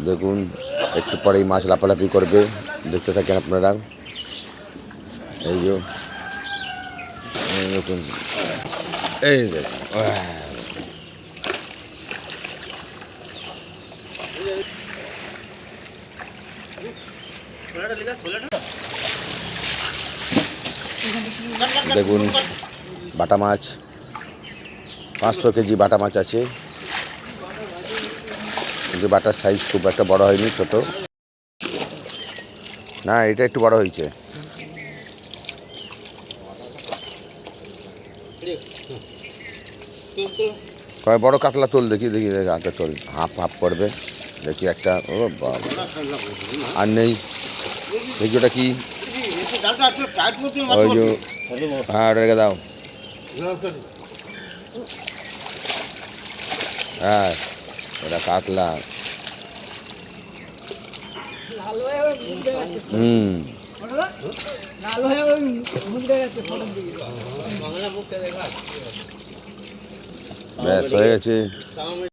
দেখুন একটু পরেই মাছ লাফালাফি করবে, দেখতে থাকেন আপনারা। এই যে দেখুন, এই দেখুন দেখুন বাটা মাছ, 500 কেজি বাটা মাছ আছে, কিন্তু বাটার সাইজ খুব একটা বড় হয়নি, ছোট না, এটা একটু বড় হয়েছে। কয় বড় কাতলা তোল, দেখি দেখি হাতে তোল, হাফ হাফ করবে দেখি একটা। ও বাবা, আর নেই দেখি ওটা কি, ওই যে, হ্যাঁ ওটা রেখে দাও। হ্যাঁ ওটা কাতলা। ব্যাস হয়ে গেছে।